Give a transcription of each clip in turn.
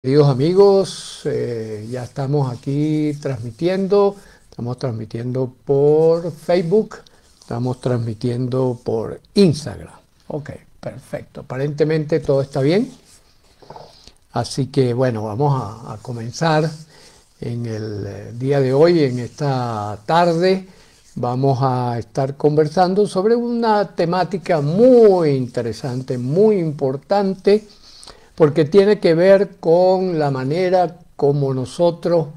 Queridos amigos, ya estamos aquí estamos transmitiendo por Facebook, estamos transmitiendo por Instagram. Ok, perfecto, aparentemente todo está bien, así que bueno, vamos a comenzar en el día de hoy, en esta tarde. Vamos a estar conversando sobre una temática muy interesante, muy importante, porque tiene que ver con la manera como nosotros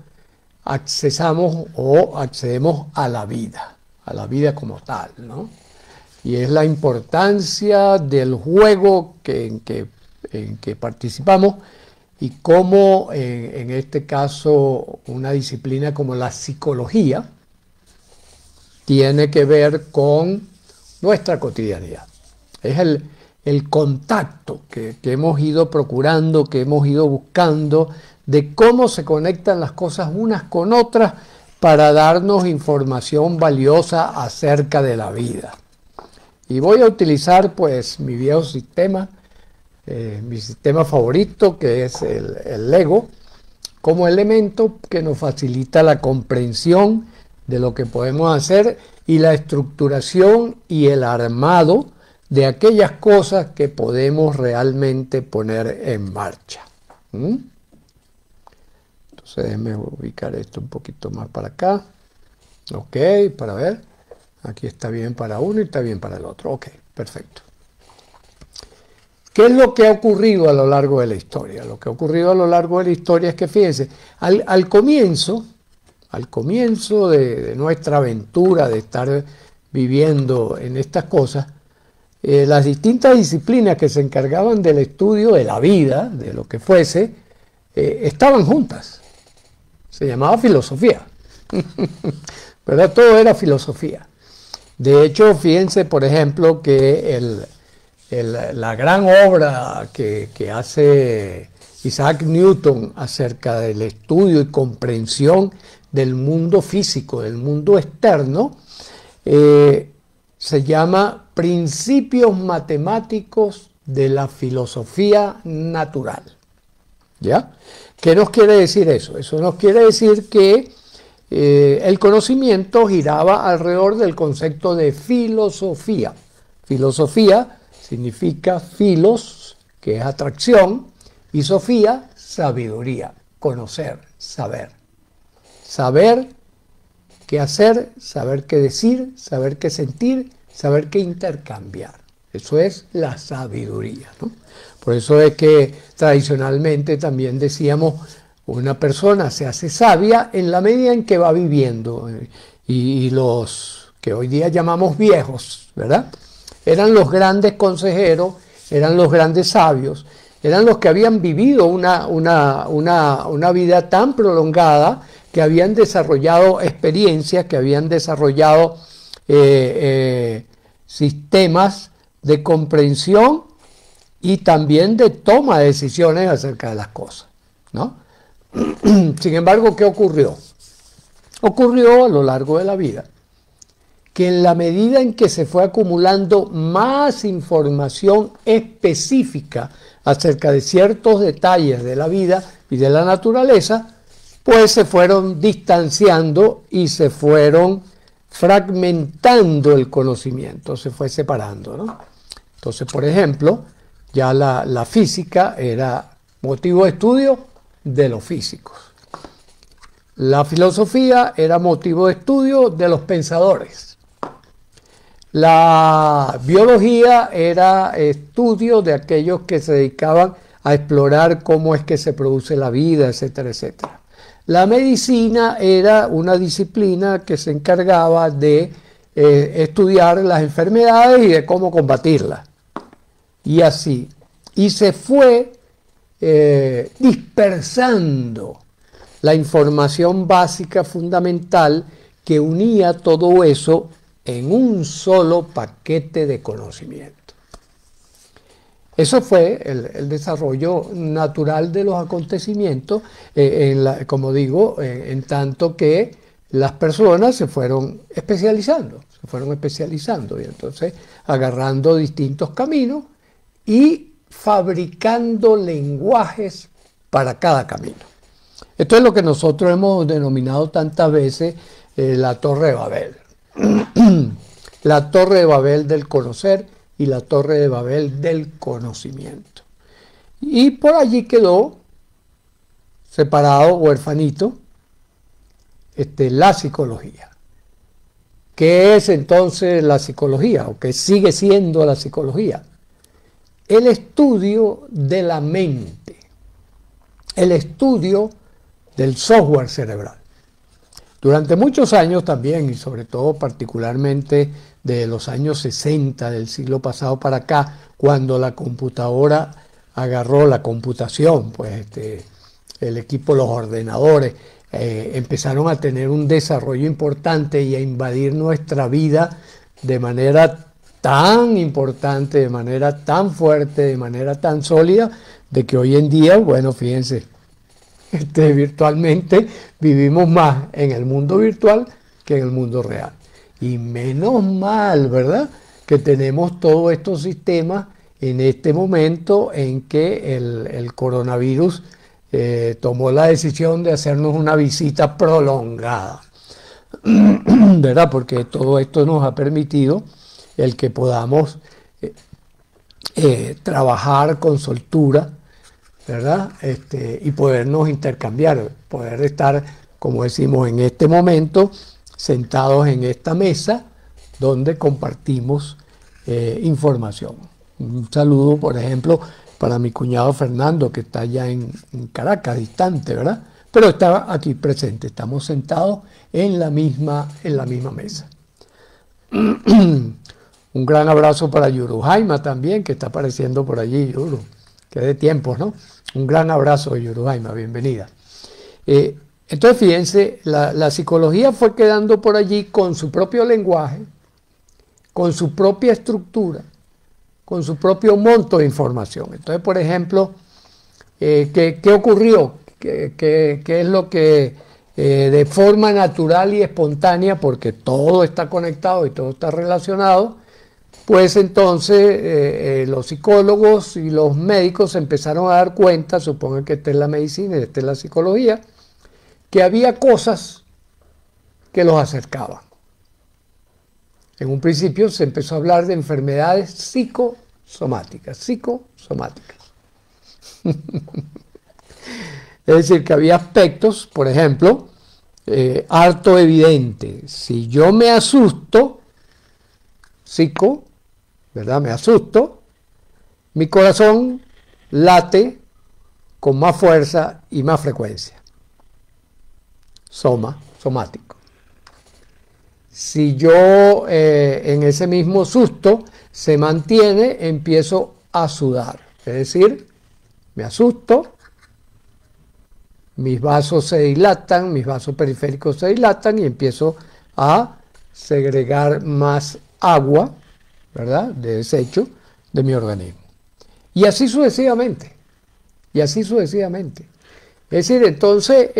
accesamos o accedemos a la vida como tal, ¿no? Y es la importancia del juego en que participamos y cómo, en este caso, una disciplina como la psicología tiene que ver con nuestra cotidianidad. Es el contacto que hemos ido procurando, que hemos ido buscando, de cómo se conectan las cosas unas con otras para darnos información valiosa acerca de la vida. Y voy a utilizar pues mi viejo sistema, mi sistema favorito, que es el Lego, como elemento que nos facilita la comprensión de lo que podemos hacer y la estructuración y el armado de aquellas cosas que podemos realmente poner en marcha. Entonces déjenme ubicar esto un poquito más para acá. Ok, para ver. Aquí está bien para uno y está bien para el otro. Ok, perfecto. ¿Qué es lo que ha ocurrido a lo largo de la historia? Lo que ha ocurrido a lo largo de la historia es que, fíjense, al comienzo de nuestra aventura de estar viviendo en estas cosas, las distintas disciplinas que se encargaban del estudio de la vida, de lo que fuese, estaban juntas. Se llamaba filosofía. ¿Verdad? Todo era filosofía. De hecho, fíjense, por ejemplo, que la gran obra que hace Isaac Newton acerca del estudio y comprensión del mundo físico, del mundo externo, se llama Principios Matemáticos de la Filosofía Natural. ¿Ya? ¿Qué nos quiere decir eso? Eso nos quiere decir que el conocimiento giraba alrededor del concepto de filosofía. Filosofía significa filos, que es atracción, y sofía, sabiduría, conocer, saber. Saber qué hacer, saber qué decir, saber qué sentir, saber qué intercambiar. Eso es la sabiduría, ¿no? Por eso es que tradicionalmente también decíamos, una persona se hace sabia en la medida en que va viviendo. Y los que hoy día llamamos viejos, ¿verdad? Eran los grandes consejeros, eran los grandes sabios, eran los que habían vivido una vida tan prolongada, que habían desarrollado experiencias, que habían desarrollado sistemas de comprensión y también de toma de decisiones acerca de las cosas, ¿no? Sin embargo, ¿qué ocurrió? Ocurrió a lo largo de la vida que en la medida en que se fue acumulando más información específica acerca de ciertos detalles de la vida y de la naturaleza, pues se fueron distanciando y se fueron fragmentando el conocimiento, se fue separando, ¿no? Entonces, por ejemplo, ya la física era motivo de estudio de los físicos. La filosofía era motivo de estudio de los pensadores. La biología era estudio de aquellos que se dedicaban a explorar cómo es que se produce la vida, etcétera, etcétera. La medicina era una disciplina que se encargaba de estudiar las enfermedades y de cómo combatirlas. Y así. Y se fue dispersando la información básica fundamental que unía todo eso en un solo paquete de conocimiento. Eso fue el desarrollo natural de los acontecimientos, como digo, en tanto que las personas se fueron especializando y entonces agarrando distintos caminos y fabricando lenguajes para cada camino. Esto es lo que nosotros hemos denominado tantas veces la Torre de Babel. La Torre de Babel del conocer y la Torre de Babel del conocimiento. Y por allí quedó separado, huerfanito, la psicología. ¿Qué es entonces la psicología? ¿O qué sigue siendo la psicología? El estudio de la mente, el estudio del software cerebral. Durante muchos años también, y sobre todo particularmente de los años 60 del siglo pasado para acá, cuando la computadora agarró la computación, pues el equipo, los ordenadores, empezaron a tener un desarrollo importante y a invadir nuestra vida de manera tan importante, de manera tan fuerte, de manera tan sólida, de que hoy en día, bueno, fíjense, virtualmente vivimos más en el mundo virtual que en el mundo real. Y menos mal, ¿verdad?, que tenemos todos estos sistemas en este momento en que el coronavirus tomó la decisión de hacernos una visita prolongada, ¿verdad? Porque todo esto nos ha permitido el que podamos trabajar con soltura, ¿verdad? Y podernos intercambiar, poder estar, como decimos, en este momento, sentados en esta mesa donde compartimos información. Un saludo, por ejemplo, para mi cuñado Fernando, que está allá en Caracas, distante, ¿verdad? Pero está aquí presente, estamos sentados en la misma mesa. Un gran abrazo para Yurujaima también, que está apareciendo por allí, Yuru, que de tiempos, ¿no? Un gran abrazo, Yurujaima, bienvenida. Entonces, fíjense, la psicología fue quedando por allí con su propio lenguaje, con su propia estructura, con su propio monto de información. Entonces, por ejemplo, ¿qué ocurrió? ¿Qué es lo que de forma natural y espontánea, porque todo está conectado y todo está relacionado, pues entonces los psicólogos y los médicos se empezaron a dar cuenta, supongan que esta es la medicina y esta es la psicología, que había cosas que los acercaban. En un principio se empezó a hablar de enfermedades psicosomáticas. Es decir, que había aspectos, por ejemplo, harto evidente. Si yo me asusto, ¿verdad? Me asusto, mi corazón late con más fuerza y más frecuencia. Somático. Si yo en ese mismo susto se mantiene, empiezo a sudar. Es decir, me asusto, mis vasos se dilatan, mis vasos periféricos se dilatan y empiezo a segregar más agua, ¿verdad?, de desecho de mi organismo. Y así sucesivamente. Es decir, entonces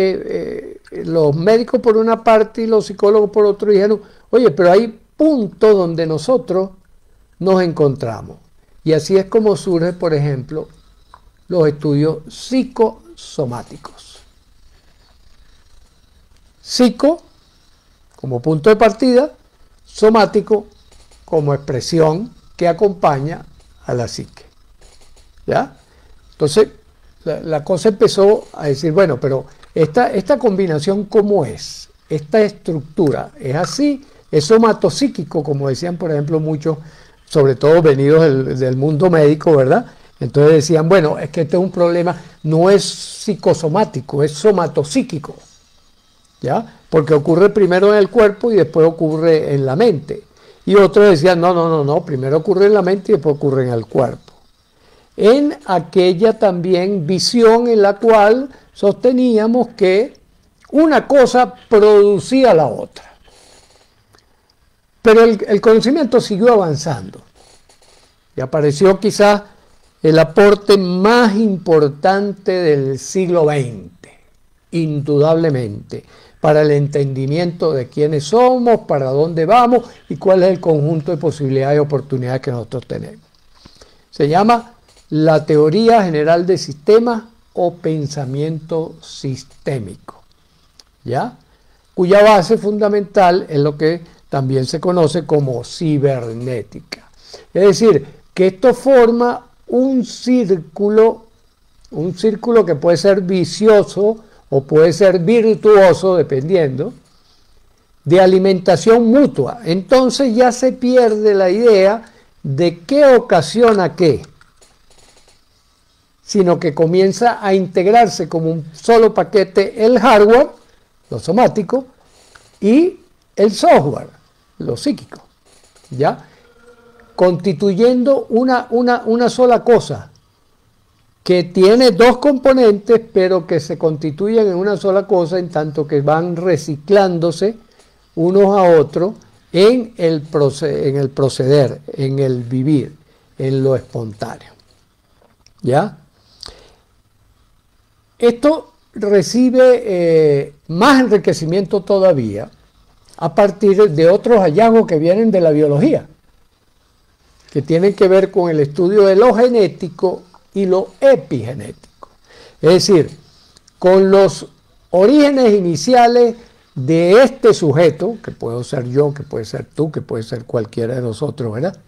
los médicos por una parte y los psicólogos por otro dijeron, oye, pero hay puntos donde nosotros nos encontramos. Y así es como surgen, por ejemplo, los estudios psicosomáticos. Psico como punto de partida, somático como expresión que acompaña a la psique. ¿Ya? Entonces, la cosa empezó a decir, bueno, pero esta combinación, ¿cómo es? Esta estructura, ¿es así? ¿Es somatopsíquico, como decían, por ejemplo, muchos, sobre todo venidos del mundo médico, ¿verdad? Entonces decían, bueno, es que este es un problema, no es psicosomático, es somatopsíquico, ¿ya? Porque ocurre primero en el cuerpo y después ocurre en la mente. Y otros decían, no, primero ocurre en la mente y después ocurre en el cuerpo. En aquella también visión en la cual sosteníamos que una cosa producía la otra. Pero el conocimiento siguió avanzando y apareció quizás el aporte más importante del siglo XX, indudablemente, para el entendimiento de quiénes somos, para dónde vamos y cuál es el conjunto de posibilidades y oportunidades que nosotros tenemos. Se llama la teoría general de sistemas o pensamiento sistémico, ¿ya? Cuya base fundamental es lo que también se conoce como cibernética. Es decir, que esto forma un círculo que puede ser vicioso o puede ser virtuoso, dependiendo, de alimentación mutua. Entonces ya se pierde la idea de qué ocasiona qué, sino que comienza a integrarse como un solo paquete el hardware, lo somático, y el software, lo psíquico, ¿ya? Constituyendo una sola cosa, que tiene dos componentes, pero que se constituyen en una sola cosa, en tanto que van reciclándose unos a otros en el proceder, en el vivir, en lo espontáneo, ¿ya? Esto recibe más enriquecimiento todavía a partir de otros hallazgos que vienen de la biología, que tienen que ver con el estudio de lo genético y lo epigenético. Es decir, con los orígenes iniciales de este sujeto, que puedo ser yo, que puede ser tú, que puede ser cualquiera de nosotros, ¿verdad?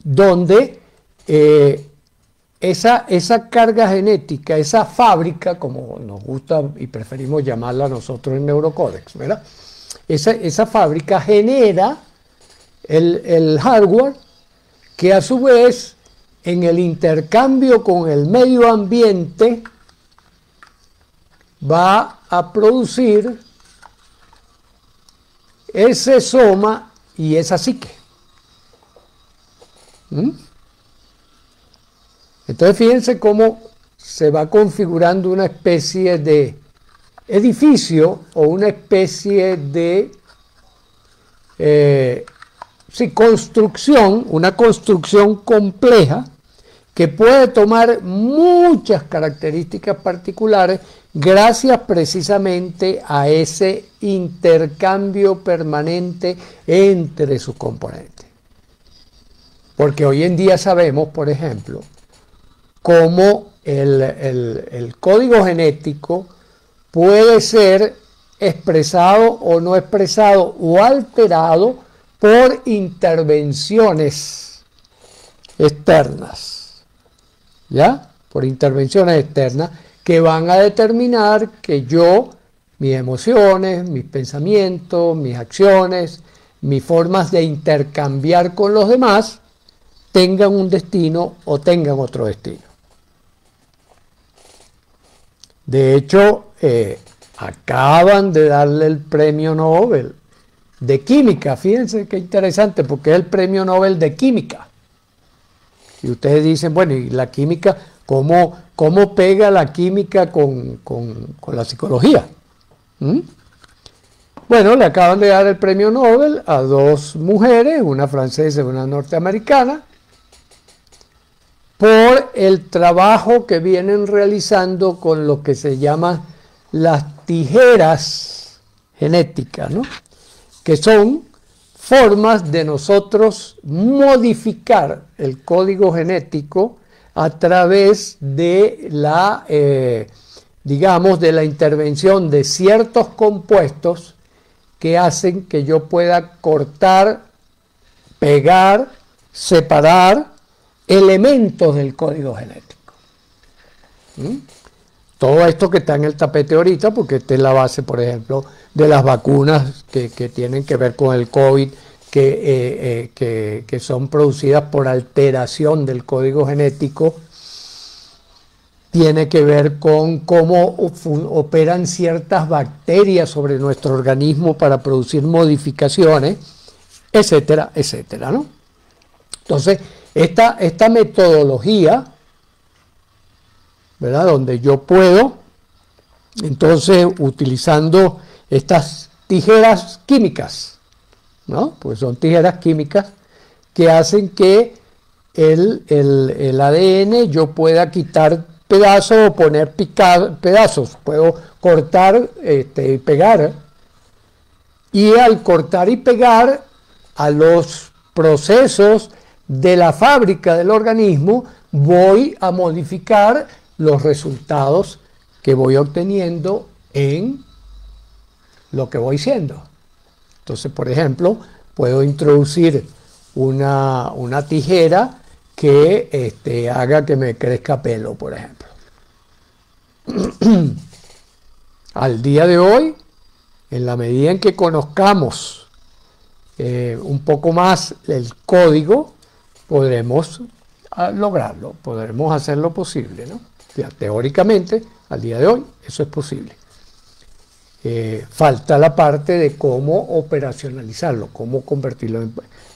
Donde esa carga genética, esa fábrica, como nos gusta y preferimos llamarla nosotros en Neurocódex, ¿verdad? Esa fábrica genera el hardware que a su vez en el intercambio con el medio ambiente va a producir ese soma y esa psique. Entonces fíjense cómo se va configurando una especie de edificio o una especie de construcción, una construcción compleja que puede tomar muchas características particulares gracias precisamente a ese intercambio permanente entre sus componentes. Porque hoy en día sabemos, por ejemplo, cómo el código genético puede ser expresado o no expresado o alterado por intervenciones externas, ¿ya? Por intervenciones externas que van a determinar que yo, mis emociones, mis pensamientos, mis acciones, mis formas de intercambiar con los demás, tengan un destino o tengan otro destino. De hecho, acaban de darle el premio Nobel de química. Fíjense qué interesante, porque es el premio Nobel de química. Y ustedes dicen, bueno, ¿y la química? ¿Cómo pega la química con la psicología? Bueno, le acaban de dar el premio Nobel a dos mujeres, una francesa y una norteamericana, por el trabajo que vienen realizando con lo que se llama las tijeras genéticas, ¿no? Que son formas de nosotros modificar el código genético a través de la, digamos, de la intervención de ciertos compuestos que hacen que yo pueda cortar, pegar, separar elementos del código genético. Todo esto que está en el tapete ahorita, porque esta es la base, por ejemplo, de las vacunas que tienen que ver con el COVID, que son producidas por alteración del código genético, tiene que ver con cómo operan ciertas bacterias sobre nuestro organismo para producir modificaciones, etcétera, etcétera, ¿no? Entonces, esta metodología, ¿verdad? Donde yo puedo, entonces, utilizando estas tijeras químicas, ¿no? Pues son tijeras químicas que hacen que el ADN yo pueda quitar pedazos o poner pedazos. Puedo cortar y pegar. Y al cortar y pegar a los procesos de la fábrica del organismo, voy a modificar los resultados que voy obteniendo en lo que voy siendo. Entonces, por ejemplo, puedo introducir una tijera que haga que me crezca pelo, por ejemplo. Al día de hoy, en la medida en que conozcamos un poco más el código, podremos lograrlo, podremos hacer lo posible, ¿no? Ya, teóricamente, al día de hoy, eso es posible. Falta la parte de cómo operacionalizarlo, cómo convertirlo en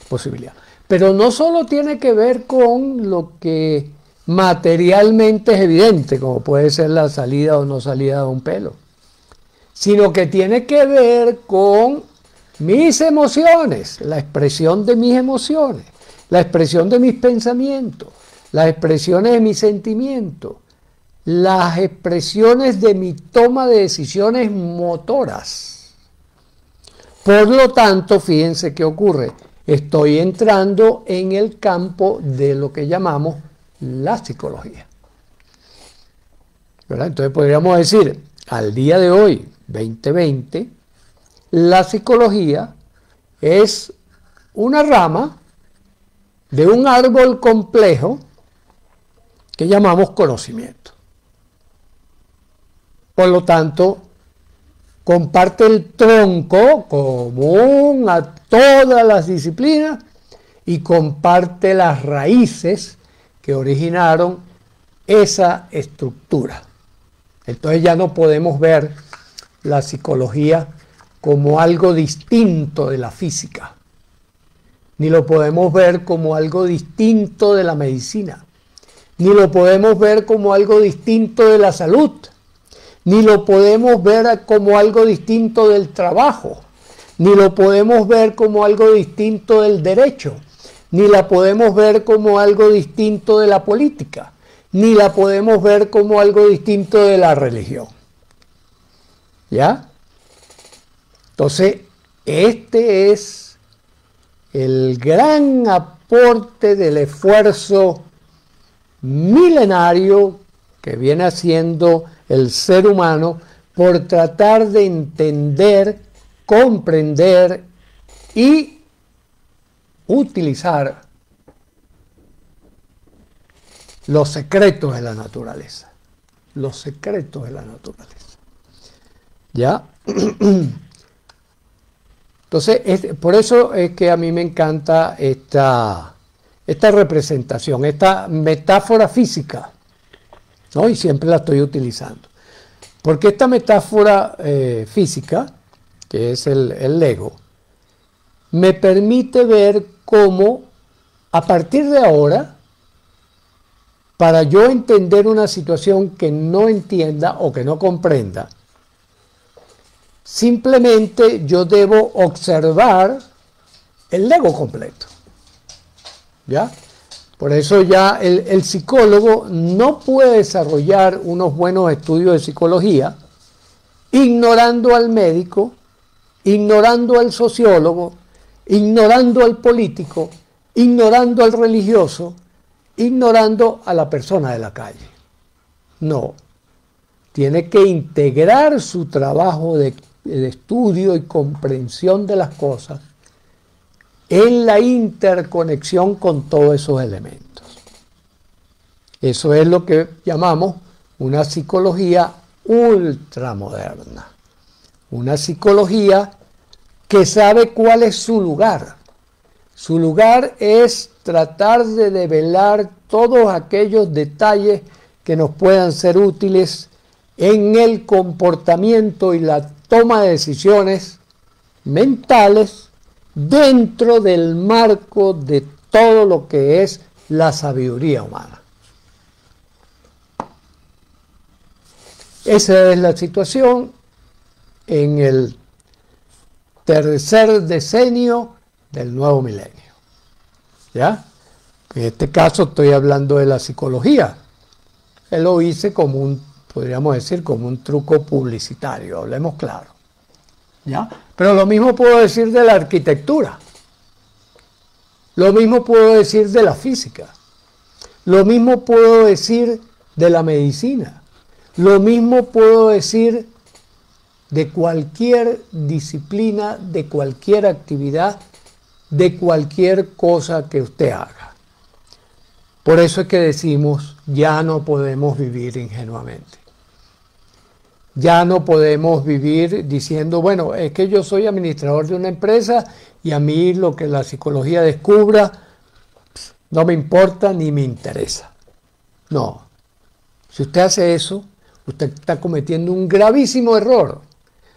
posibilidad. Pero no solo tiene que ver con lo que materialmente es evidente, como puede ser la salida o no salida de un pelo, sino que tiene que ver con mis emociones, la expresión de mis emociones, la expresión de mis pensamientos, las expresiones de mis sentimientos, las expresiones de mi toma de decisiones motoras. Por lo tanto, fíjense qué ocurre. Estoy entrando en el campo de lo que llamamos la psicología, ¿verdad? Entonces podríamos decir, al día de hoy, 2020, la psicología es una rama de un árbol complejo que llamamos conocimiento. Por lo tanto, comparte el tronco común a todas las disciplinas y comparte las raíces que originaron esa estructura. Entonces ya no podemos ver la psicología como algo distinto de la física, ni lo podemos ver como algo distinto de la medicina, ni lo podemos ver como algo distinto de la salud, ni lo podemos ver como algo distinto del trabajo, ni lo podemos ver como algo distinto del derecho, ni la podemos ver como algo distinto de la política, ni la podemos ver como algo distinto de la religión. ¿Ya? Entonces, este es el gran aporte del esfuerzo milenario que viene haciendo el ser humano por tratar de entender, comprender y utilizar los secretos de la naturaleza. Los secretos de la naturaleza. ¿Ya? Entonces, por eso es que a mí me encanta esta representación, esta metáfora física, ¿no? Y siempre la estoy utilizando. Porque esta metáfora física, que es el Lego, me permite ver cómo, a partir de ahora, para yo entender una situación que no entienda o que no comprenda, simplemente yo debo observar el Lego completo. ¿Ya? Por eso ya el psicólogo no puede desarrollar unos buenos estudios de psicología ignorando al médico, ignorando al sociólogo, ignorando al político, ignorando al religioso, ignorando a la persona de la calle. No. Tiene que integrar su trabajo de estudio y comprensión de las cosas en la interconexión con todos esos elementos. Eso es lo que llamamos una psicología ultramoderna. Una psicología que sabe cuál es su lugar. Su lugar es tratar de develar todos aquellos detalles que nos puedan ser útiles en el comportamiento y la toma de decisiones mentales dentro del marco de todo lo que es la sabiduría humana. Esa es la situación en el tercer decenio del nuevo milenio. ¿Ya? En este caso estoy hablando de la psicología. Él lo hice como un, podríamos decir, como un truco publicitario, hablemos claro. ¿Ya? Pero lo mismo puedo decir de la arquitectura. Lo mismo puedo decir de la física. Lo mismo puedo decir de la medicina. Lo mismo puedo decir de cualquier disciplina, de cualquier actividad, de cualquier cosa que usted haga. Por eso es que decimos, ya no podemos vivir ingenuamente. Ya no podemos vivir diciendo, bueno, es que yo soy administrador de una empresa y a mí lo que la psicología descubra no me importa ni me interesa. No. Si usted hace eso, usted está cometiendo un gravísimo error,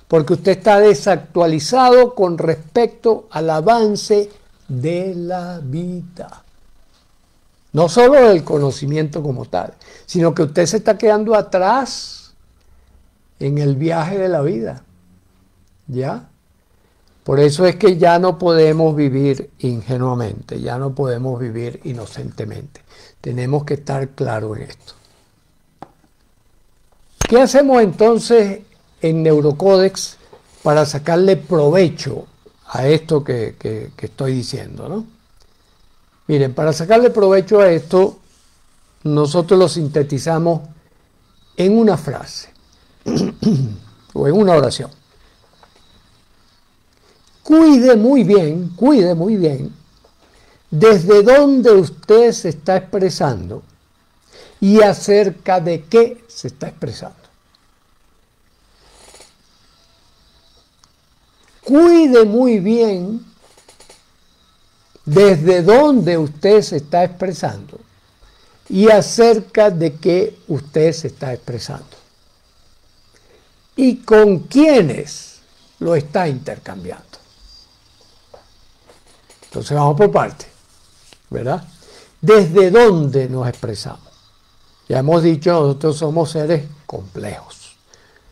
porque usted está desactualizado con respecto al avance de la vida. No solo del conocimiento como tal, sino que usted se está quedando atrás en el viaje de la vida. ¿Ya? Por eso es que ya no podemos vivir ingenuamente, ya no podemos vivir inocentemente. Tenemos que estar claros en esto. ¿Qué hacemos entonces en Neurocódex para sacarle provecho a esto que estoy diciendo, ¿no? Miren, para sacarle provecho a esto, nosotros lo sintetizamos en una frase o en una oración. Cuide muy bien desde dónde usted se está expresando y acerca de qué se está expresando. Cuide muy bien desde dónde usted se está expresando y acerca de qué usted se está expresando. Y con quiénes lo está intercambiando. Entonces vamos por partes, ¿verdad? ¿Desde dónde nos expresamos? Ya hemos dicho, nosotros somos seres complejos,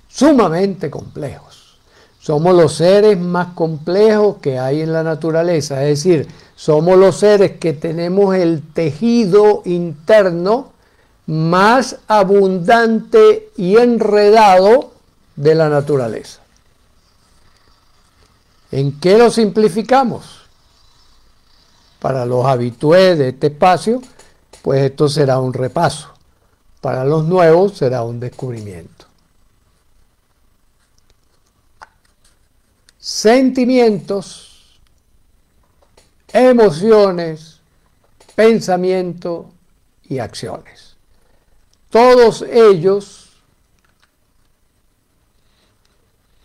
sumamente complejos. Somos los seres más complejos que hay en la naturaleza, es decir, somos los seres que tenemos el tejido interno más abundante y enredado de la naturaleza. ¿En qué lo simplificamos? Para los habitués de este espacio, pues esto será un repaso. Para los nuevos será un descubrimiento. Sentimientos, emociones, pensamientos y acciones. Todos ellos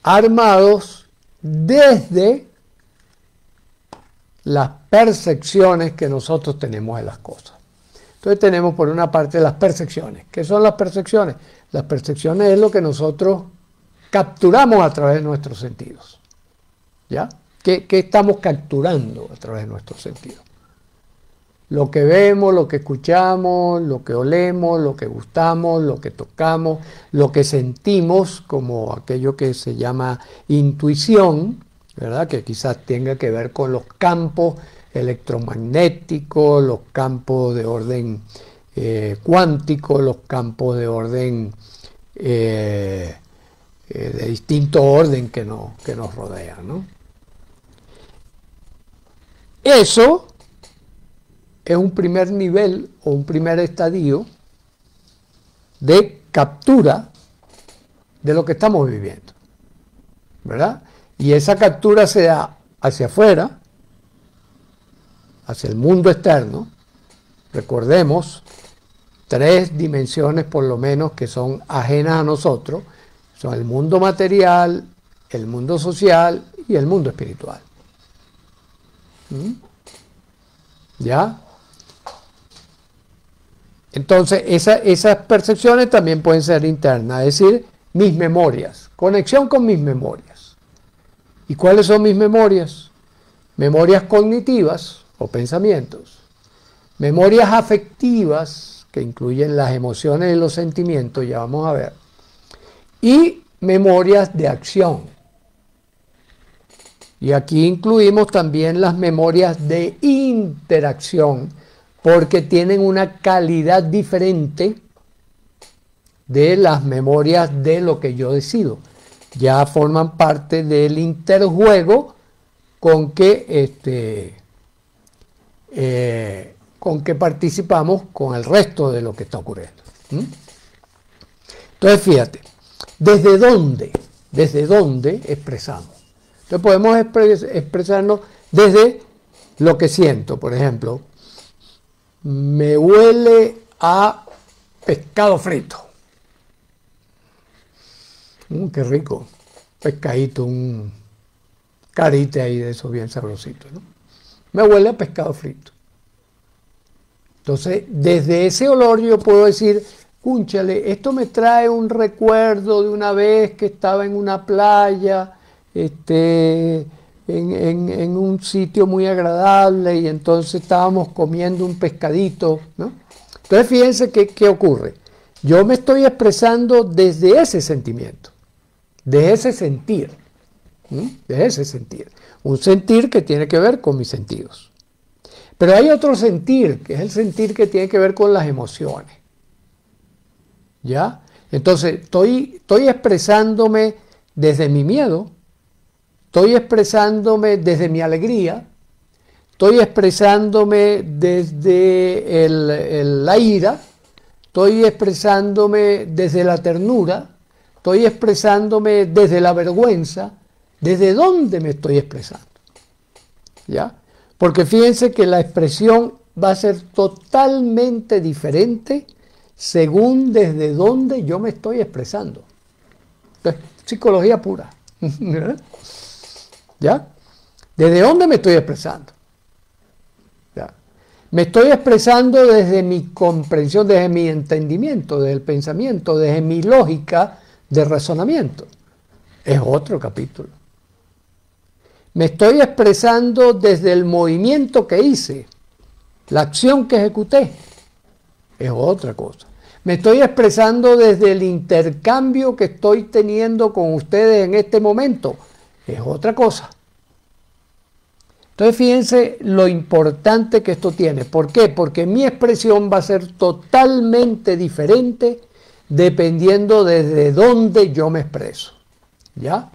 armados desde las percepciones que nosotros tenemos de las cosas. Entonces tenemos por una parte las percepciones. ¿Qué son las percepciones? Las percepciones es lo que nosotros capturamos a través de nuestros sentidos. ¿Ya? ¿Qué estamos capturando a través de nuestros sentidos? Lo que vemos, lo que escuchamos, lo que olemos, lo que gustamos, lo que tocamos, lo que sentimos, como aquello que se llama intuición, ¿verdad? Que quizás tenga que ver con los campos electromagnéticos, los campos de orden cuántico, los campos de orden de distinto orden que nos rodean, ¿no? Eso es un primer nivel o un primer estadio de captura de lo que estamos viviendo, ¿verdad? Y esa captura se da hacia afuera, hacia el mundo externo. Recordemos, 3 dimensiones por lo menos que son ajenas a nosotros, son el mundo material, el mundo social y el mundo espiritual. ¿Ya? Entonces, esas percepciones también pueden ser internas, es decir, mis memorias, conexión con mis memorias. ¿Y cuáles son mis memorias? Memorias cognitivas o pensamientos, memorias afectivas, que incluyen las emociones y los sentimientos, ya vamos a ver, y memorias de acción. Y aquí incluimos también las memorias de interacción, porque tienen una calidad diferente de las memorias de lo que yo decido. Ya forman parte del interjuego con que participamos con el resto de lo que está ocurriendo. Entonces, fíjate, ¿desde dónde? ¿Desde dónde expresamos? Entonces podemos expresarnos desde lo que siento. Por ejemplo, me huele a pescado frito. Qué rico. Pescadito, un carite ahí de esos bien sabrositos, ¿no? Me huele a pescado frito. Entonces, desde ese olor yo puedo decir, cúnchale, esto me trae un recuerdo de una vez que estaba en una playa, en un sitio muy agradable, y entonces estábamos comiendo un pescadito, ¿no? Entonces, fíjense qué ocurre. Yo me estoy expresando desde ese sentimiento, de ese sentir, de ese sentir. Un sentir que tiene que ver con mis sentidos. Pero hay otro sentir, que es el sentir que tiene que ver con las emociones. ¿Ya? Entonces, estoy expresándome desde mi miedo, estoy expresándome desde mi alegría, estoy expresándome desde la ira, estoy expresándome desde la ternura, estoy expresándome desde la vergüenza. ¿Desde dónde me estoy expresando? ¿Ya? Porque fíjense que la expresión va a ser totalmente diferente según desde dónde yo me estoy expresando. Entonces, psicología pura. ¿Ya? ¿Desde dónde me estoy expresando? ¿Ya? Me estoy expresando desde mi comprensión, desde mi entendimiento, desde el pensamiento, desde mi lógica de razonamiento. Es otro capítulo. Me estoy expresando desde el movimiento que hice, la acción que ejecuté. Es otra cosa. Me estoy expresando desde el intercambio que estoy teniendo con ustedes en este momento. Es otra cosa. Entonces, fíjense lo importante que esto tiene. ¿Por qué? Porque mi expresión va a ser totalmente diferente dependiendo desde dónde yo me expreso. ¿Ya?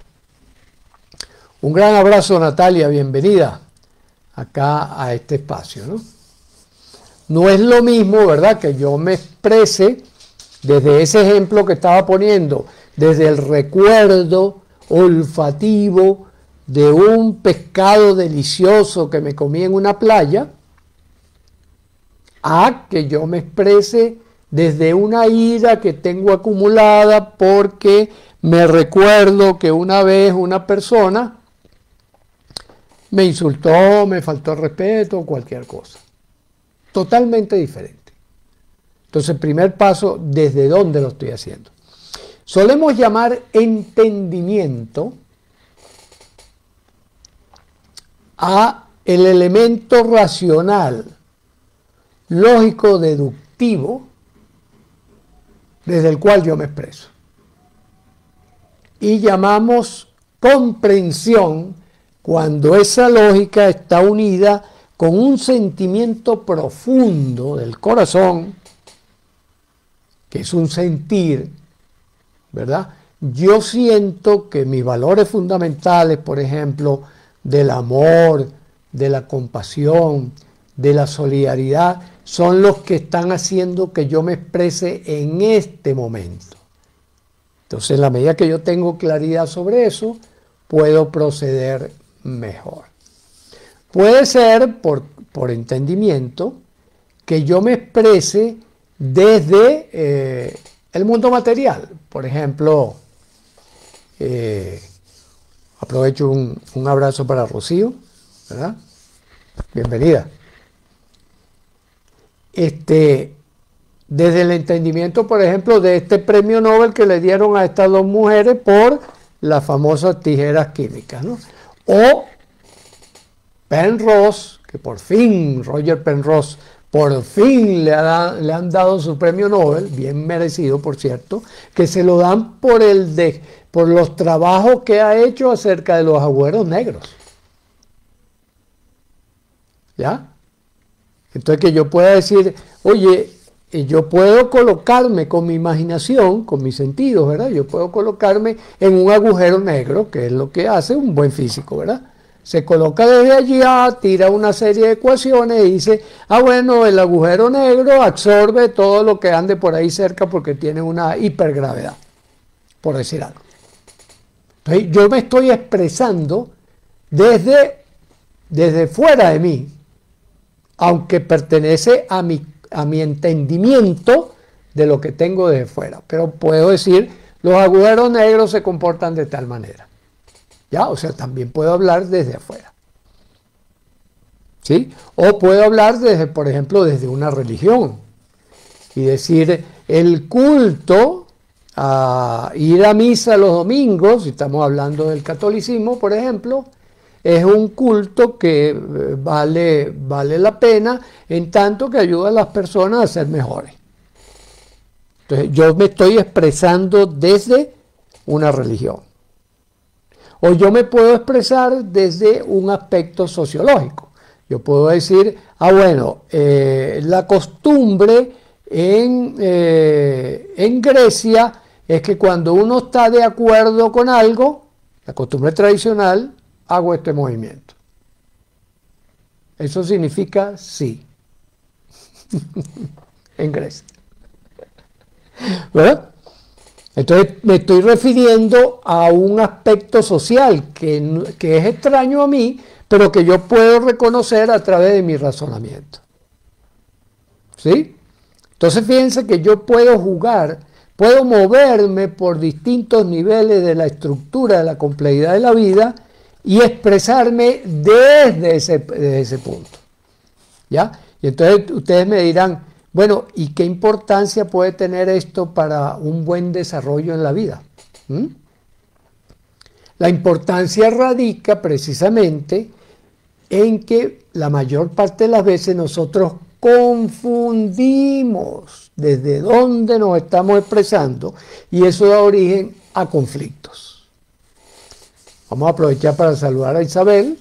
Un gran abrazo, Natalia, bienvenida acá a este espacio, ¿no? No es lo mismo, ¿verdad?, que yo me exprese desde ese ejemplo que estaba poniendo, desde el recuerdo olfativo de un pescado delicioso que me comí en una playa, a que yo me exprese desde una ira que tengo acumulada porque me recuerdo que una vez una persona me insultó, me faltó el respeto, cualquier cosa. Totalmente diferente. Entonces, el primer paso, ¿desde dónde lo estoy haciendo? Solemos llamar entendimiento a el elemento racional, lógico, deductivo, desde el cual yo me expreso. Y llamamos comprensión cuando esa lógica está unida con un sentimiento profundo del corazón, que es un sentir, ¿verdad? Yo siento que mis valores fundamentales, por ejemplo, del amor, de la compasión, de la solidaridad, son los que están haciendo que yo me exprese en este momento. Entonces, en la medida que yo tengo claridad sobre eso, puedo proceder mejor. Puede ser, por entendimiento, que yo me exprese desde el mundo material. Por ejemplo, aprovecho un abrazo para Rocío, ¿verdad? Bienvenida. Desde el entendimiento, por ejemplo, de este premio Nobel que le dieron a estas dos mujeres por las famosas tijeras químicas, ¿no? O Penrose, que por fin, Roger Penrose, por fin le han dado su premio Nobel, bien merecido, por cierto, que se lo dan por los trabajos que ha hecho acerca de los agujeros negros. ¿Ya? Entonces, que yo pueda decir, oye, yo puedo colocarme con mi imaginación, con mis sentidos, ¿verdad? Yo puedo colocarme en un agujero negro, que es lo que hace un buen físico, ¿verdad? se coloca desde allá, tira una serie de ecuaciones y dice, bueno, el agujero negro absorbe todo lo que ande por ahí cerca porque tiene una hipergravedad, por decir algo. Entonces, yo me estoy expresando desde fuera de mí, aunque pertenece a mi entendimiento de lo que tengo desde fuera. Pero puedo decir, los agujeros negros se comportan de tal manera. ¿Ya? O sea, también puedo hablar desde afuera. ¿Sí? O puedo hablar desde, por ejemplo, desde una religión. Y decir, el culto a ir a misa los domingos, si estamos hablando del catolicismo, por ejemplo, es un culto que vale la pena en tanto que ayuda a las personas a ser mejores. Entonces, yo me estoy expresando desde una religión. O yo me puedo expresar desde un aspecto sociológico. Yo puedo decir, bueno, la costumbre en Grecia es que cuando uno está de acuerdo con algo, la costumbre tradicional, hago este movimiento. Eso significa sí. En Grecia. ¿Verdad? Entonces me estoy refiriendo a un aspecto social que es extraño a mí, pero que yo puedo reconocer a través de mi razonamiento. ¿Sí? Entonces fíjense que yo puedo jugar, puedo moverme por distintos niveles de la estructura, de la complejidad de la vida y expresarme desde ese punto. ¿Ya? Y entonces ustedes me dirán, bueno, ¿y qué importancia puede tener esto para un buen desarrollo en la vida? La importancia radica precisamente en que la mayor parte de las veces nosotros confundimos desde dónde nos estamos expresando y eso da origen a conflictos. Vamos a aprovechar para saludar a Isabel,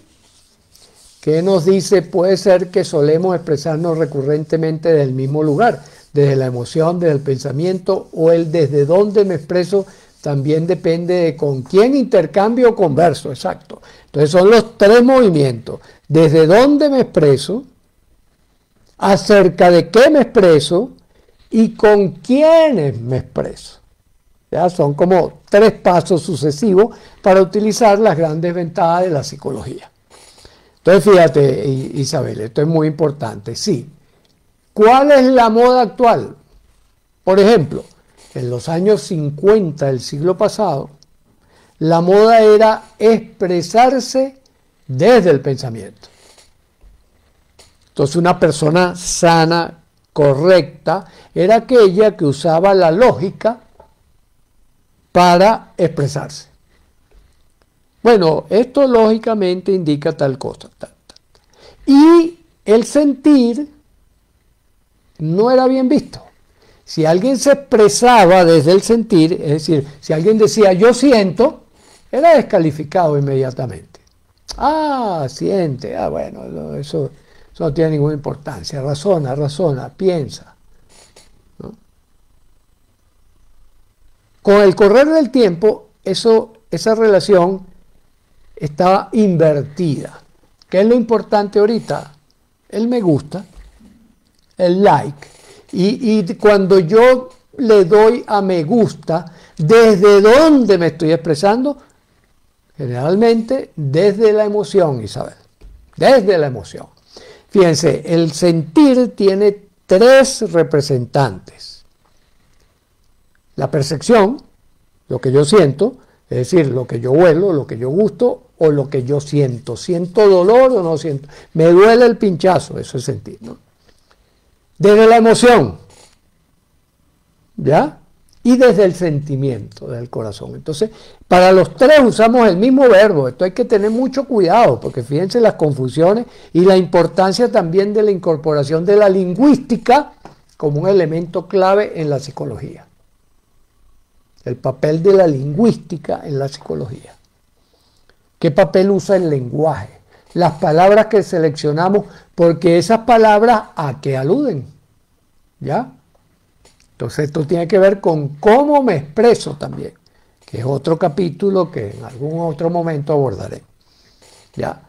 que nos dice, puede ser que solemos expresarnos recurrentemente del mismo lugar, desde la emoción, desde el pensamiento o el desde dónde me expreso, también depende de con quién intercambio o converso, exacto. Entonces son los tres movimientos, desde dónde me expreso, acerca de qué me expreso y con quiénes me expreso. ¿Ya? Son como tres pasos sucesivos para utilizar las grandes ventajas de la psicología. Entonces, fíjate, Isabel, esto es muy importante. Sí. ¿Cuál es la moda actual? Por ejemplo, en los años 50 del siglo pasado, la moda era expresarse desde el pensamiento. Entonces, una persona sana, correcta, era aquella que usaba la lógica para expresarse. Bueno, esto lógicamente indica tal cosa. Y el sentir no era bien visto. Si alguien se expresaba desde el sentir, es decir, si alguien decía yo siento, era descalificado inmediatamente. Siente, bueno, eso no tiene ninguna importancia. Razona, piensa. ¿No? Con el correr del tiempo, esa relación estaba invertida. ¿Qué es lo importante ahorita? El me gusta, el like. Y cuando yo le doy a me gusta, ¿desde dónde me estoy expresando? Generalmente desde la emoción, Isabel. Desde la emoción. Fíjense, el sentir tiene tres representantes. La percepción, lo que yo siento, es decir, lo que yo huelo, lo que yo gusto o lo que yo siento. ¿Siento dolor o no siento? Me duele el pinchazo, eso es sentir, ¿no? Desde la emoción, ¿ya? Y desde el sentimiento del corazón. Entonces, para los tres usamos el mismo verbo. Esto hay que tener mucho cuidado, porque fíjense las confusiones y la importancia también de la incorporación de la lingüística como un elemento clave en la psicología. El papel de la lingüística en la psicología. ¿Qué papel usa el lenguaje? Las palabras que seleccionamos, porque esas palabras ¿a qué aluden? ¿Ya? Entonces esto tiene que ver con cómo me expreso también, que es otro capítulo que en algún otro momento abordaré. ¿Ya?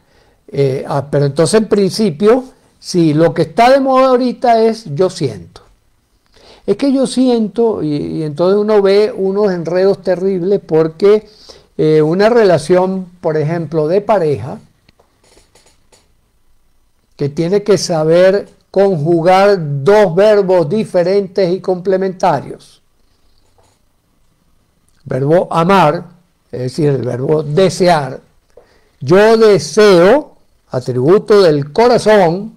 Pero entonces en principio, si lo que está de moda ahorita es yo siento. Es que yo siento, y entonces uno ve unos enredos terribles porque una relación, por ejemplo, de pareja, que tiene que saber conjugar dos verbos diferentes y complementarios. Verbo amar, es decir, el verbo desear. Yo deseo, atributo del corazón,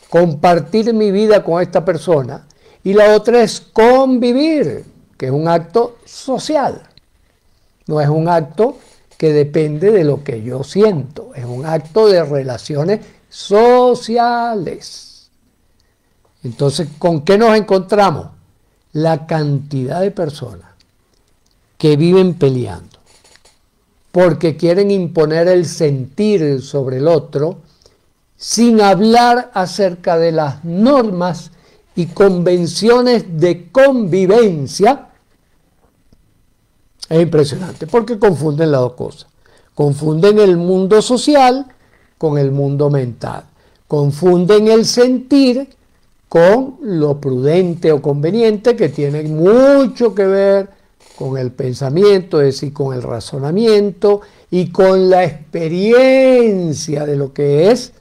compartir mi vida con esta persona. Y la otra es convivir, que es un acto social. No es un acto que depende de lo que yo siento, es un acto de relaciones sociales. Entonces, ¿con qué nos encontramos? La cantidad de personas que viven peleando porque quieren imponer el sentir sobre el otro sin hablar acerca de las normas y convenciones de convivencia. Es impresionante porque confunden las dos cosas. Confunden el mundo social con el mundo mental. Confunden el sentir con lo prudente o conveniente, que tiene mucho que ver con el pensamiento, es decir, con el razonamiento y con la experiencia de lo que es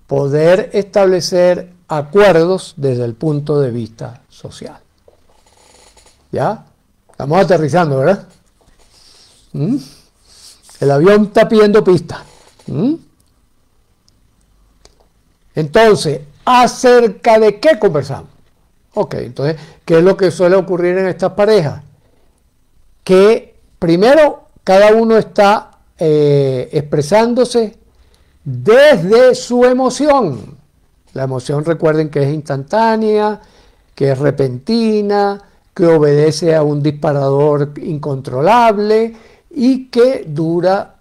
poder establecer acuerdos desde el punto de vista social. ¿Ya? Estamos aterrizando, ¿verdad? El avión está pidiendo pista. Entonces, ¿acerca de qué conversamos? Ok, entonces, ¿qué es lo que suele ocurrir en estas parejas? Que primero cada uno está expresándose desde su emoción. La emoción, recuerden que es instantánea, que es repentina, que obedece a un disparador incontrolable y que dura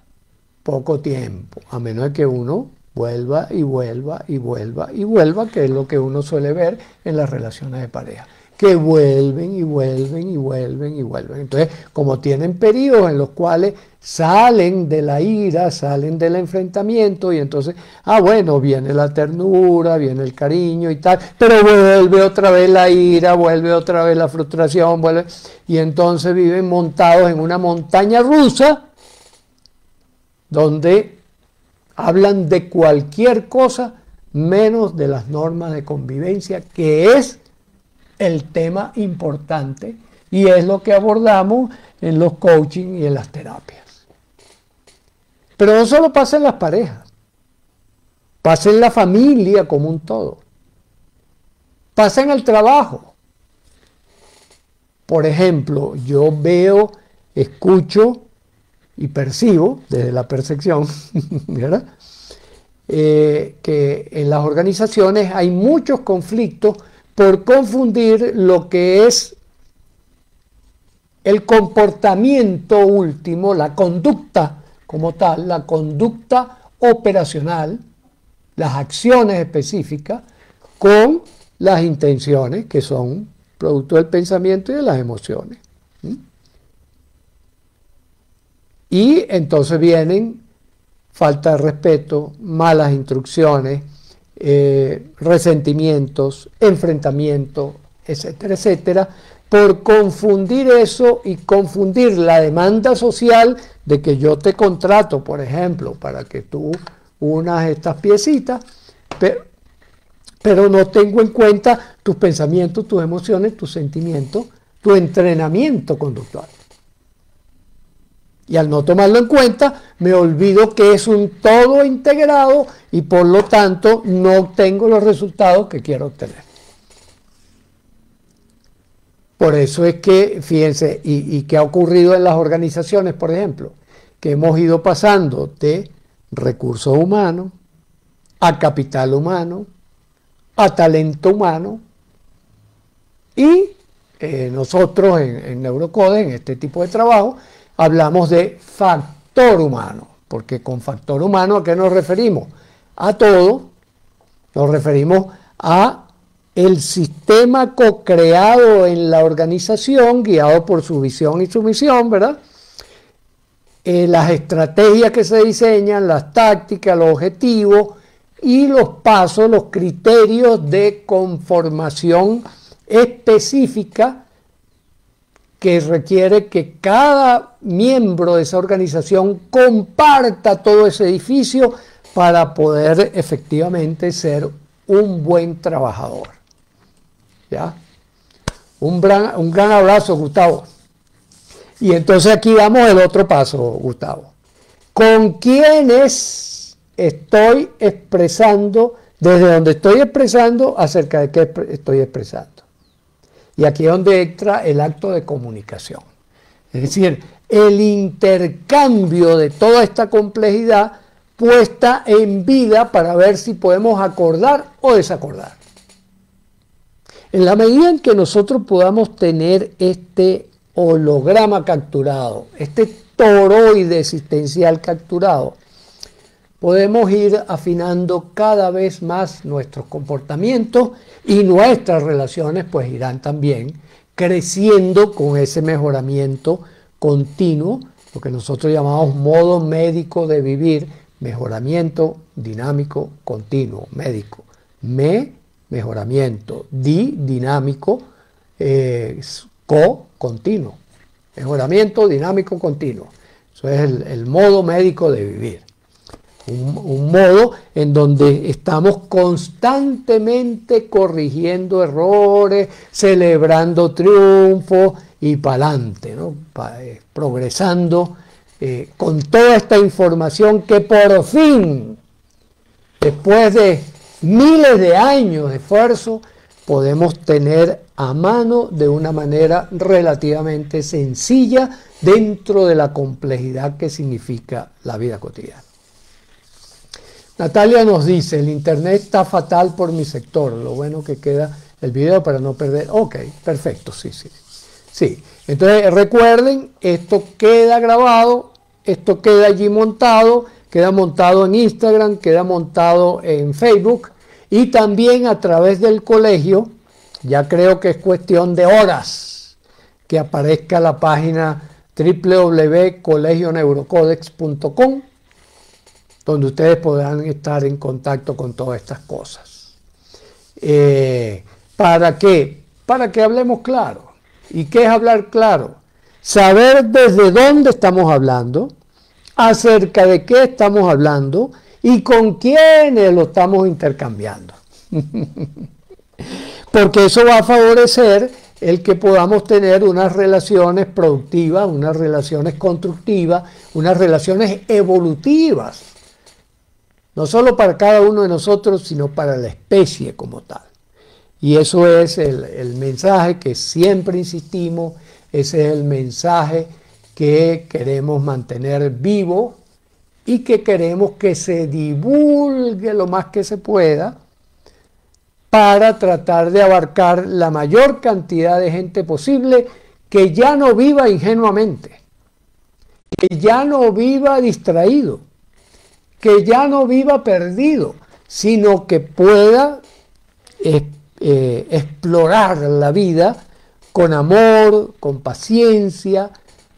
poco tiempo, a menos de que uno vuelva y vuelva y vuelva y vuelva, que es lo que uno suele ver en las relaciones de pareja, que vuelven y vuelven y vuelven y vuelven. Entonces, como tienen periodos en los cuales salen de la ira, salen del enfrentamiento, y entonces, bueno, viene la ternura, viene el cariño y tal, pero vuelve otra vez la ira, vuelve otra vez la frustración, vuelve, y entonces viven montados en una montaña rusa donde hablan de cualquier cosa menos de las normas de convivencia, que es el tema importante y es lo que abordamos en los coaching y en las terapias. Pero no solo pasa en las parejas, pasa en la familia como un todo, pasa en el trabajo. Por ejemplo, yo veo, escucho y percibo desde la percepción, ¿verdad? Que en las organizaciones hay muchos conflictos por confundir lo que es el comportamiento último, la conducta como tal, la conducta operacional, las acciones específicas, con las intenciones que son producto del pensamiento y de las emociones. Y entonces vienen falta de respeto, malas instrucciones, resentimientos, enfrentamientos, etcétera, etcétera, por confundir eso y confundir la demanda social de que yo te contrato, por ejemplo, para que tú unas estas piecitas, pero no tengo en cuenta tus pensamientos, tus emociones, tus sentimientos, tu entrenamiento conductual. Y al no tomarlo en cuenta, me olvido que es un todo integrado y por lo tanto no obtengo los resultados que quiero obtener. Por eso es que, fíjense, y que ha ocurrido en las organizaciones, por ejemplo, que hemos ido pasando de recursos humanos a capital humano, a talento humano, y nosotros en Neurocode, en este tipo de trabajo, hablamos de factor humano, porque con factor humano, ¿a qué nos referimos? A todo, nos referimos a el sistema co-creado en la organización, guiado por su visión y su misión, ¿verdad? las estrategias que se diseñan, las tácticas, los objetivos y los pasos, los criterios de conformación específica que requiere que cada miembro de esa organización comparta todo ese edificio para poder efectivamente ser un buen trabajador. ¿Ya? Un gran abrazo, Gustavo. Y entonces aquí damos el otro paso, Gustavo. ¿Con quiénes estoy expresando, desde donde estoy expresando, acerca de qué estoy expresando? Y aquí es donde entra el acto de comunicación. Es decir, el intercambio de toda esta complejidad puesta en vida para ver si podemos acordar o desacordar. En la medida en que nosotros podamos tener este holograma capturado, este toroide existencial capturado, podemos ir afinando cada vez más nuestros comportamientos y nuestras relaciones pues irán también creciendo con ese mejoramiento continuo, lo que nosotros llamamos modo médico de vivir, mejoramiento dinámico continuo, médico. Mejoramiento, dinámico, continuo. Mejoramiento dinámico continuo. Eso es el modo médico de vivir. Un modo en donde estamos constantemente corrigiendo errores, celebrando triunfos y para adelante, ¿no? Progresando con toda esta información que por fin, después de miles de años de esfuerzo, podemos tener a mano de una manera relativamente sencilla dentro de la complejidad que significa la vida cotidiana. Natalia nos dice, el internet está fatal por mi sector, lo bueno que queda el video para no perder. Ok, perfecto, sí. Entonces recuerden, esto queda grabado, esto queda allí montado, queda montado en Instagram, queda montado en Facebook y también a través del colegio. Ya creo que es cuestión de horas que aparezca la página www.colegioneurocodex.com, donde ustedes podrán estar en contacto con todas estas cosas. ¿Para qué? Para que hablemos claro. ¿Y qué es hablar claro? Saber desde dónde estamos hablando, acerca de qué estamos hablando y con quiénes lo estamos intercambiando. Porque eso va a favorecer el que podamos tener unas relaciones productivas, unas relaciones constructivas, unas relaciones evolutivas. No solo para cada uno de nosotros, sino para la especie como tal. Y eso es el mensaje que siempre insistimos, ese es el mensaje que queremos mantener vivo y que queremos que se divulgue lo más que se pueda para tratar de abarcar la mayor cantidad de gente posible que ya no viva ingenuamente, que ya no viva distraído, que ya no viva perdido, sino que pueda explorar la vida con amor, con paciencia,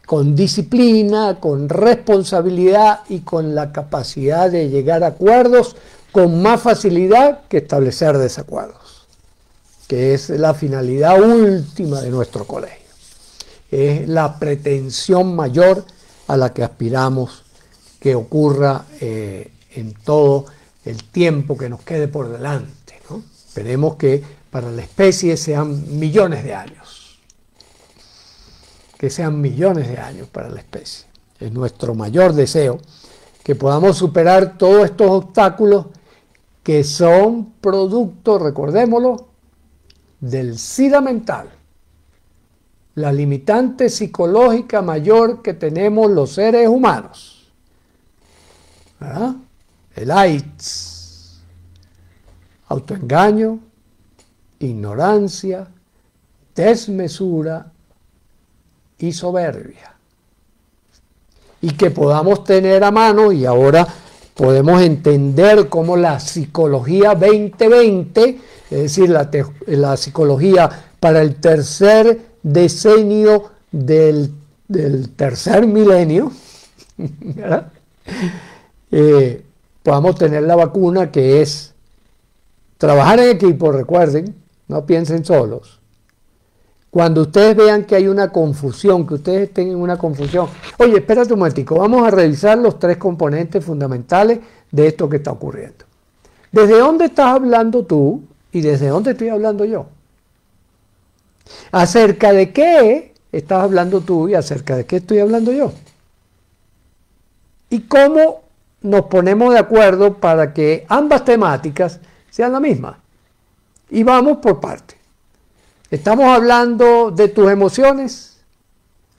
con disciplina, con responsabilidad y con la capacidad de llegar a acuerdos con más facilidad que establecer desacuerdos, que es la finalidad última de nuestro colegio. Es la pretensión mayor a la que aspiramos que ocurra en todo el tiempo que nos quede por delante, ¿no? Esperemos que para la especie sean millones de años. Que sean millones de años para la especie. Es nuestro mayor deseo que podamos superar todos estos obstáculos que son producto, recordémoslo, del SIDA mental. La limitante psicológica mayor que tenemos los seres humanos. ¿Verdad? El AIDS, autoengaño, ignorancia, desmesura y soberbia. Y que podamos tener a mano, y ahora podemos entender cómo la psicología 2020, es decir, la psicología para el tercer decenio del tercer milenio, ¿verdad? Podamos tener la vacuna, que es trabajar en equipo, recuerden, no piensen solos. Cuando ustedes vean que hay una confusión, que ustedes estén en una confusión, oye, espérate un momentico, vamos a revisar los 3 componentes fundamentales de esto que está ocurriendo. ¿Desde dónde estás hablando tú y desde dónde estoy hablando yo? ¿Acerca de qué estás hablando tú y acerca de qué estoy hablando yo? ¿Y cómo nos ponemos de acuerdo para que ambas temáticas sean la misma? Y vamos por partes. ¿Estamos hablando de tus emociones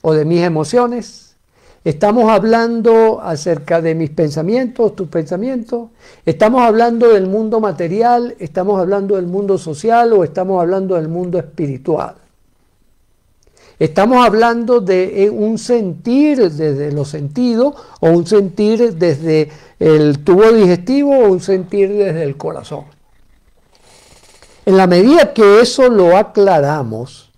o de mis emociones? ¿Estamos hablando acerca de mis pensamientos, tus pensamientos? ¿Estamos hablando del mundo material? ¿Estamos hablando del mundo social o estamos hablando del mundo espiritual? ¿Estamos hablando de un sentir desde los sentidos o un sentir desde el tubo digestivo o un sentir desde el corazón? En la medida que eso lo aclaramos,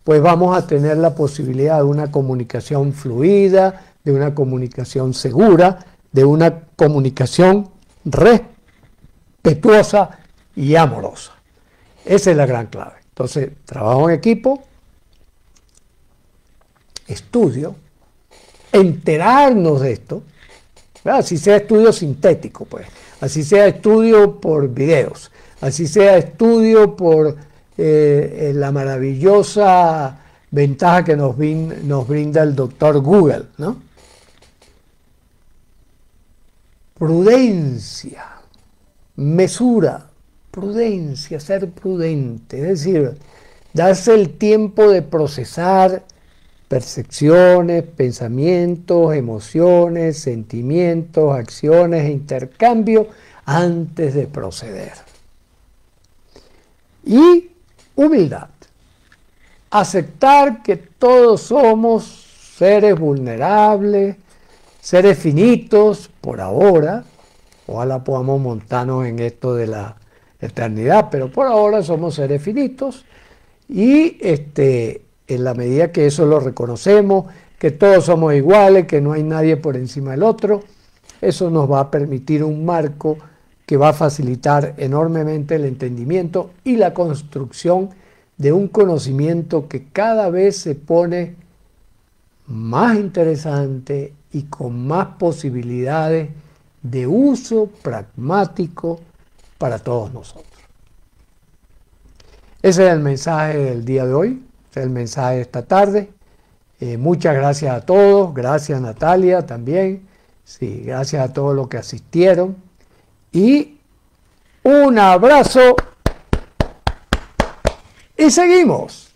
pues vamos a tener la posibilidad de una comunicación fluida, de una comunicación segura, de una comunicación respetuosa y amorosa. Esa es la gran clave. Entonces, trabajo en equipo, estudio, enterarnos de esto, ¿verdad? Así sea estudio sintético, pues, así sea estudio por videos, así sea estudio por la maravillosa ventaja que nos brinda el doctor Google, ¿no? Prudencia, mesura, prudencia, ser prudente, es decir, darse el tiempo de procesar percepciones, pensamientos, emociones, sentimientos, acciones e intercambio antes de proceder. Y humildad. Aceptar que todos somos seres vulnerables, seres finitos por ahora. Ojalá podamos montarnos en esto de la eternidad, pero por ahora somos seres finitos y en la medida que eso lo reconocemos, que todos somos iguales, que no hay nadie por encima del otro, eso nos va a permitir un marco que va a facilitar enormemente el entendimiento y la construcción de un conocimiento que cada vez se pone más interesante y con más posibilidades de uso pragmático para todos nosotros. Ese es el mensaje del día de hoy, ese es el mensaje de esta tarde. Muchas gracias a todos, gracias Natalia también, sí, gracias a todos los que asistieron. Y un abrazo y seguimos.